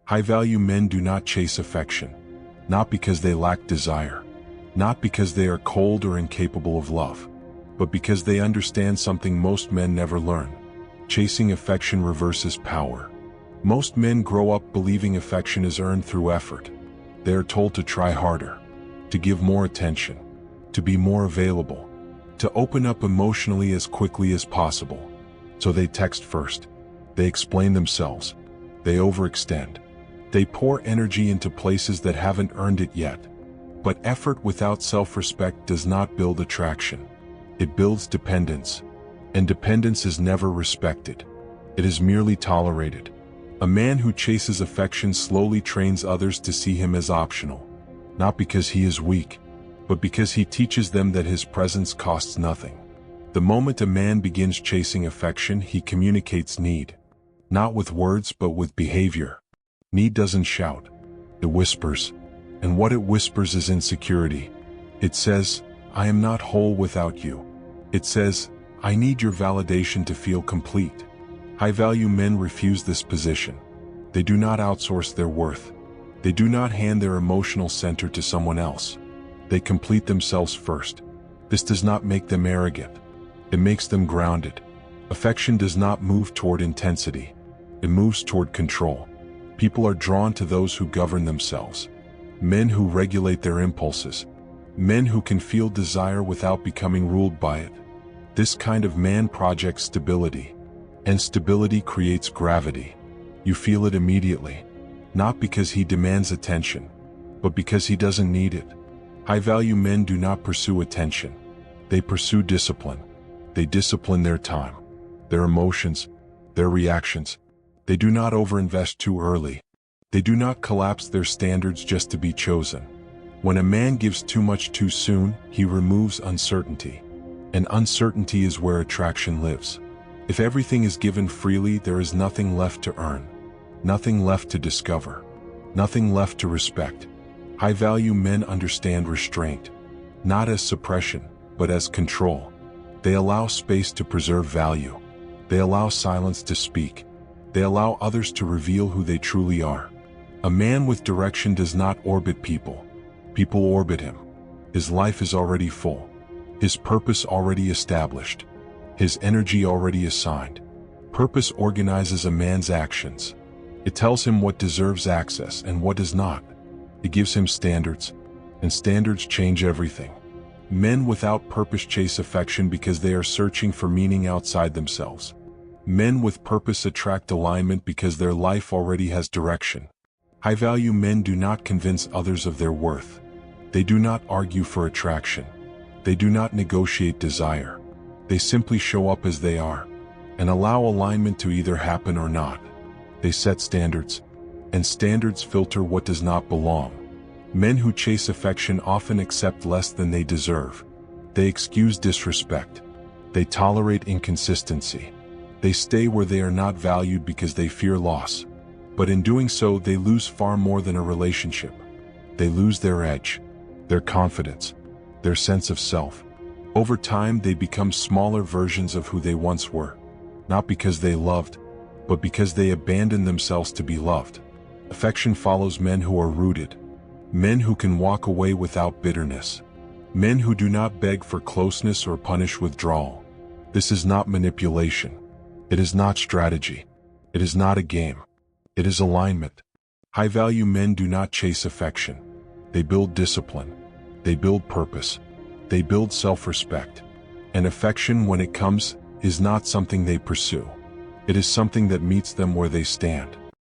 High-value men do not chase affection, not because they lack desire, not because they are cold or incapable of love, but because they understand something most men never learn. Chasing affection reverses power. Most men grow up believing affection is earned through effort. They are told to try harder, to give more attention, to be more available, to open up emotionally as quickly as possible. So they text first, they explain themselves, they overextend, they pour energy into places that haven't earned it yet. But effort without self-respect does not build attraction. It builds dependence, and dependence is never respected. It is merely tolerated. A man who chases affection slowly trains others to see him as optional, not because he is weak, but because he teaches them that his presence costs nothing. The moment a man begins chasing affection, he communicates need, not with words but with behavior. Need doesn't shout, it whispers, and what it whispers is insecurity. It says, "I am not whole without you." It says, "I need your validation to feel complete." High-value men refuse this position. They do not outsource their worth. They do not hand their emotional center to someone else. They complete themselves first. This does not make them arrogant. It makes them grounded. Affection does not move toward intensity. It moves toward control. People are drawn to those who govern themselves. Men who regulate their impulses. Men who can feel desire without becoming ruled by it. This kind of man projects stability. And stability creates gravity. You feel it immediately. Not because he demands attention, but because he doesn't need it. High-value men do not pursue attention. They pursue discipline. They discipline their time, their emotions, their reactions. They do not overinvest too early. They do not collapse their standards just to be chosen. When a man gives too much too soon, he removes uncertainty. And uncertainty is where attraction lives. If everything is given freely, there is nothing left to earn, nothing left to discover, nothing left to respect. High-value men understand restraint, not as suppression, but as control. They allow space to preserve value. They allow silence to speak. They allow others to reveal who they truly are. A man with direction does not orbit people. People orbit him. His life is already full. His purpose already established. His energy already assigned. Purpose organizes a man's actions. It tells him what deserves access and what does not. It gives him standards, and standards change everything. Men without purpose chase affection because they are searching for meaning outside themselves. Men with purpose attract alignment because their life already has direction. High-value men do not convince others of their worth. They do not argue for attraction. They do not negotiate desire. They simply show up as they are, and allow alignment to either happen or not. They set standards, and standards filter what does not belong. Men who chase affection often accept less than they deserve. They excuse disrespect. They tolerate inconsistency. They stay where they are not valued because they fear loss. But in doing so, they lose far more than a relationship. They lose their edge, their confidence, their sense of self. Over time, they become smaller versions of who they once were, not because they loved, but because they abandoned themselves to be loved. Affection follows men who are rooted, men who can walk away without bitterness, men who do not beg for closeness or punish withdrawal. This is not manipulation. It is not strategy. It is not a game. It is alignment. High-value men do not chase affection. They build discipline. They build purpose. They build self-respect. And affection, when it comes, is not something they pursue. It is something that meets them where they stand.